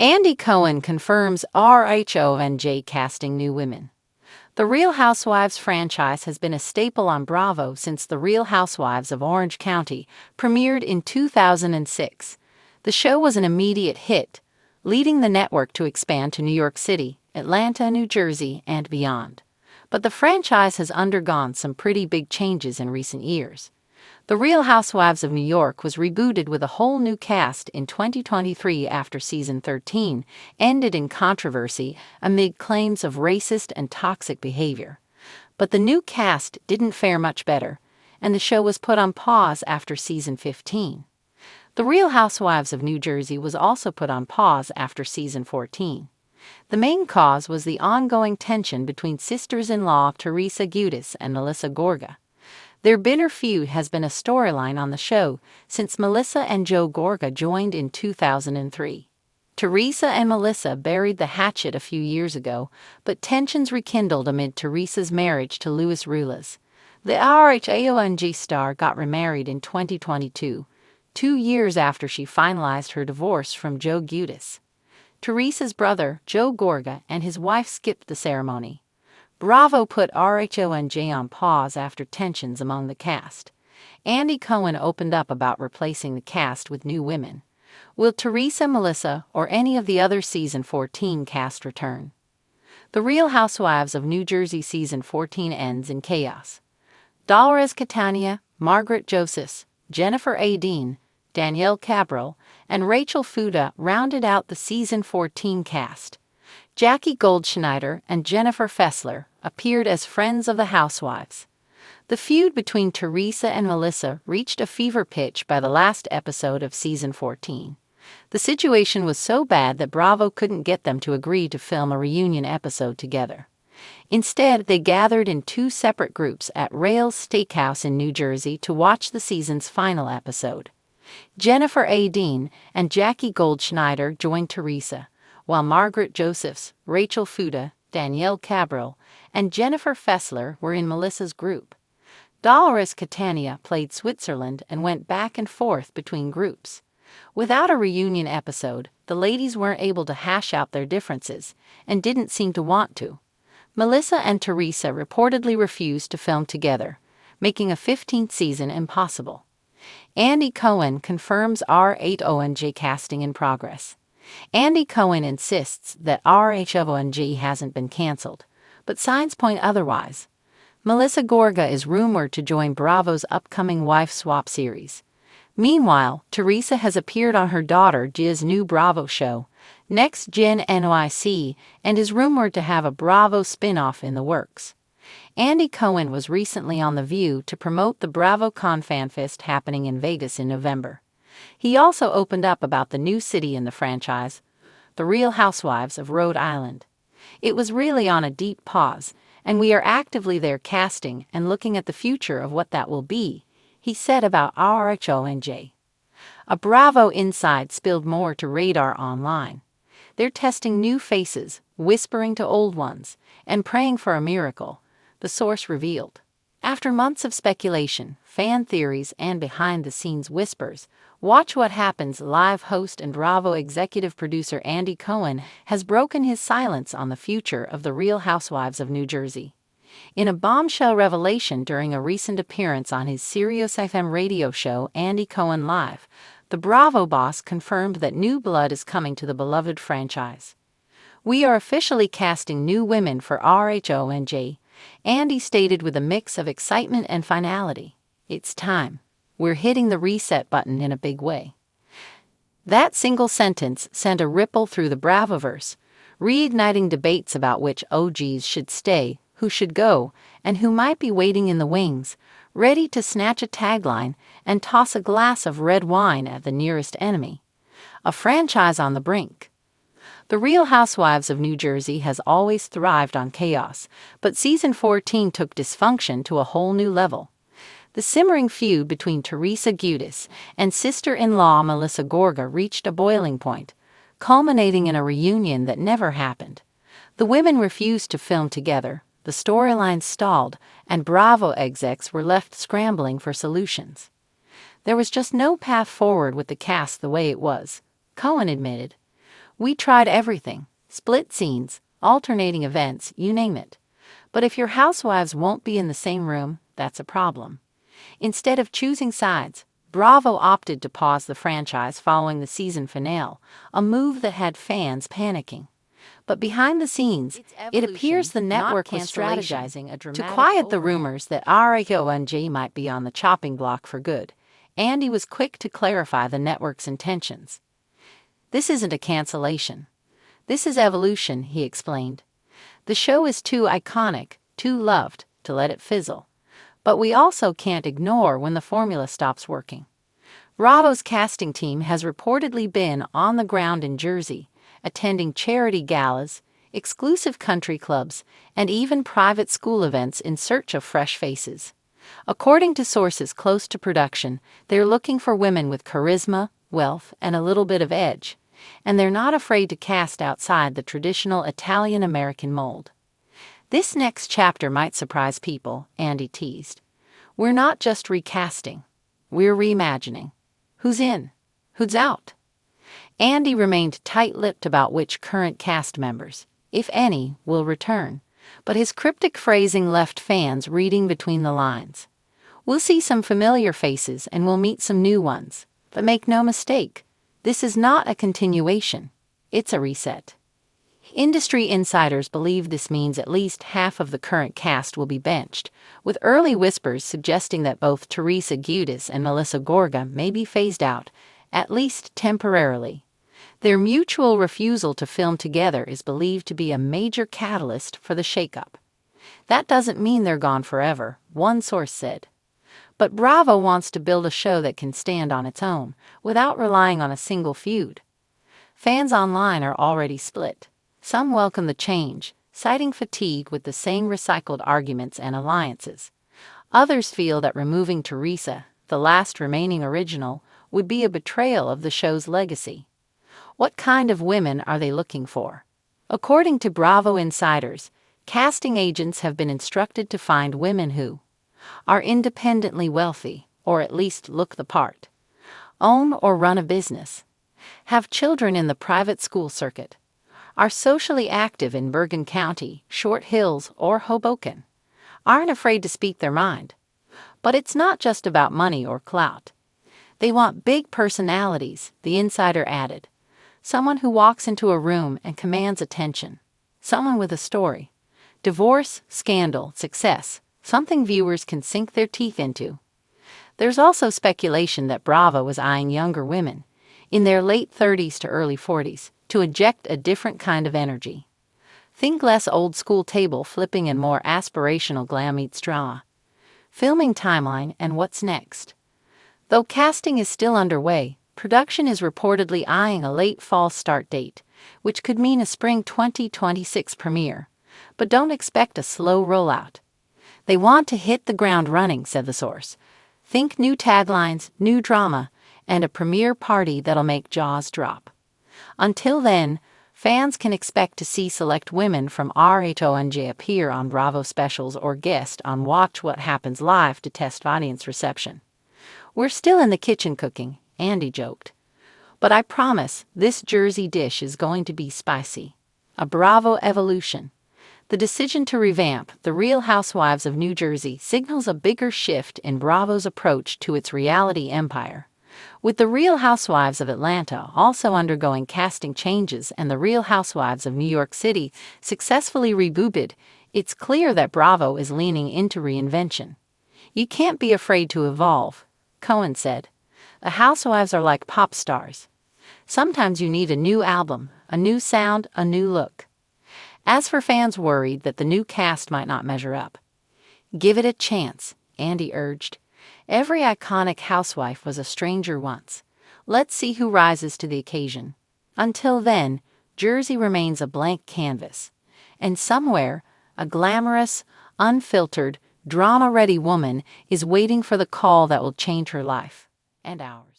Andy Cohen confirms RHONJ casting new women. The Real Housewives franchise has been a staple on Bravo since The Real Housewives of Orange County premiered in 2006. The show was an immediate hit, leading the network to expand to New York City, Atlanta, New Jersey, and beyond. But the franchise has undergone some pretty big changes in recent years. The Real Housewives of New York was rebooted with a whole new cast in 2023 after season 13 ended in controversy amid claims of racist and toxic behavior. But the new cast didn't fare much better, and the show was put on pause after season 15. The Real Housewives of New Jersey was also put on pause after season 14. The main cause was the ongoing tension between sisters-in-law Teresa Giudice and Melissa Gorga. Their bitter feud has been a storyline on the show since Melissa and Joe Gorga joined in 2003. Teresa and Melissa buried the hatchet a few years ago, but tensions rekindled amid Teresa's marriage to Luis Ruelas. The RHONJ star got remarried in 2022, 2 years after she finalized her divorce from Joe Giudice. Teresa's brother, Joe Gorga, and his wife skipped the ceremony. Bravo put RHONJ on pause after tensions among the cast. Andy Cohen opened up about replacing the cast with new women. Will Teresa, Melissa, or any of the other season 14 cast return? The Real Housewives of New Jersey season 14 ends in chaos. Dolores Catania, Margaret Josephs, Jennifer A. Dean, Danielle Cabral, and Rachel Fuda rounded out the season 14 cast. Jackie Goldschneider and Jennifer Fessler appeared as friends of the Housewives. The feud between Teresa and Melissa reached a fever pitch by the last episode of season 14. The situation was so bad that Bravo couldn't get them to agree to film a reunion episode together. Instead, they gathered in 2 separate groups at Rails Steakhouse in New Jersey to watch the season's final episode. Jennifer A. Dean and Jackie Goldschneider joined Teresa, while Margaret Josephs, Rachel Fuda, Danielle Cabral, and Jennifer Fessler were in Melissa's group. Dolores Catania played Switzerland and went back and forth between groups. Without a reunion episode, the ladies weren't able to hash out their differences and didn't seem to want to. Melissa and Teresa reportedly refused to film together, making a 15th season impossible. Andy Cohen confirms RHONJ casting in progress. Andy Cohen insists that RHONJ hasn't been canceled, but signs point otherwise. Melissa Gorga is rumored to join Bravo's upcoming Wife Swap series. Meanwhile, Teresa has appeared on her daughter Gia's new Bravo show, Next Gen NYC, and is rumored to have a Bravo spin-off in the works. Andy Cohen was recently on The View to promote the BravoCon FanFest happening in Vegas in November. He also opened up about the new city in the franchise, The Real Housewives of Rhode Island. It was really on a deep pause, and we are actively there casting and looking at the future of what that will be, he said about RHONJ. A Bravo inside spilled more to Radar Online. They're testing new faces, whispering to old ones, and praying for a miracle, the source revealed. After months of speculation, fan theories, and behind-the-scenes whispers, Watch What Happens live host and Bravo executive producer Andy Cohen has broken his silence on the future of The Real Housewives of New Jersey. In a bombshell revelation during a recent appearance on his SiriusXM radio show Andy Cohen Live, the Bravo boss confirmed that new blood is coming to the beloved franchise. "We are officially casting new women for RHONJ," Andy stated with a mix of excitement and finality. "It's time. We're hitting the reset button in a big way." That single sentence sent a ripple through the Bravoverse, reigniting debates about which OGs should stay, who should go, and who might be waiting in the wings, ready to snatch a tagline and toss a glass of red wine at the nearest enemy. A franchise on the brink. The Real Housewives of New Jersey has always thrived on chaos, but season 14 took dysfunction to a whole new level. The simmering feud between Teresa Giudice and sister-in-law Melissa Gorga reached a boiling point, culminating in a reunion that never happened. The women refused to film together, the storyline stalled, and Bravo execs were left scrambling for solutions. There was just no path forward with the cast the way it was, Cohen admitted. We tried everything, split scenes, alternating events, you name it. But if your housewives won't be in the same room, that's a problem. Instead of choosing sides, Bravo opted to pause the franchise following the season finale, a move that had fans panicking. But behind the scenes, it appears the network was strategizing to quiet the rumors that RHONJ might be on the chopping block for good. Andy was quick to clarify the network's intentions. "This isn't a cancellation. This is evolution," he explained. "The show is too iconic, too loved, to let it fizzle. But we also can't ignore when the formula stops working." Bravo's casting team has reportedly been on the ground in Jersey, attending charity galas, exclusive country clubs, and even private school events in search of fresh faces. According to sources close to production, they're looking for women with charisma, wealth, and a little bit of edge, and they're not afraid to cast outside the traditional Italian-American mold. "This next chapter might surprise people," Andy teased. "We're not just recasting, we're reimagining. Who's in? Who's out?" Andy remained tight-lipped about which current cast members, if any, will return, but his cryptic phrasing left fans reading between the lines. "We'll see some familiar faces and we'll meet some new ones, but make no mistake, this is not a continuation, it's a reset." Industry insiders believe this means at least half of the current cast will be benched, with early whispers suggesting that both Teresa Giudice and Melissa Gorga may be phased out, at least temporarily. Their mutual refusal to film together is believed to be a major catalyst for the shakeup. "That doesn't mean they're gone forever," one source said. "But Bravo wants to build a show that can stand on its own, without relying on a single feud." Fans online are already split. Some welcome the change, citing fatigue with the same recycled arguments and alliances. Others feel that removing Teresa, the last remaining original, would be a betrayal of the show's legacy. What kind of women are they looking for? According to Bravo insiders, casting agents have been instructed to find women who are independently wealthy, or at least look the part, own or run a business, have children in the private school circuit, are socially active in Bergen County, Short Hills, or Hoboken, aren't afraid to speak their mind. But it's not just about money or clout. They want big personalities, the insider added. Someone who walks into a room and commands attention. Someone with a story. Divorce, scandal, success, something viewers can sink their teeth into. There's also speculation that Bravo is eyeing younger women, in their late 30s to early 40s, to inject a different kind of energy. Think less old-school table flipping and more aspirational glam meets drama. Filming timeline and what's next. Though casting is still underway, production is reportedly eyeing a late fall start date, which could mean a spring 2026 premiere. But don't expect a slow rollout. They want to hit the ground running, said the source. Think new taglines, new drama, and a premiere party that'll make jaws drop. Until then, fans can expect to see select women from RHONJ appear on Bravo specials or guest on Watch What Happens Live to test audience reception. "We're still in the kitchen cooking," Andy joked. "But I promise this Jersey dish is going to be spicy. A Bravo evolution." The decision to revamp The Real Housewives of New Jersey signals a bigger shift in Bravo's approach to its reality empire. With The Real Housewives of Atlanta also undergoing casting changes and The Real Housewives of New York City successfully rebooted, it's clear that Bravo is leaning into reinvention. "You can't be afraid to evolve," Cohen said. "The housewives are like pop stars. Sometimes you need a new album, a new sound, a new look." As for fans worried that the new cast might not measure up, "Give it a chance," Andy urged. "Every iconic housewife was a stranger once. Let's see who rises to the occasion. Until then, Jersey remains a blank canvas. And somewhere, a glamorous, unfiltered, drama-ready woman is waiting for the call that will change her life and ours."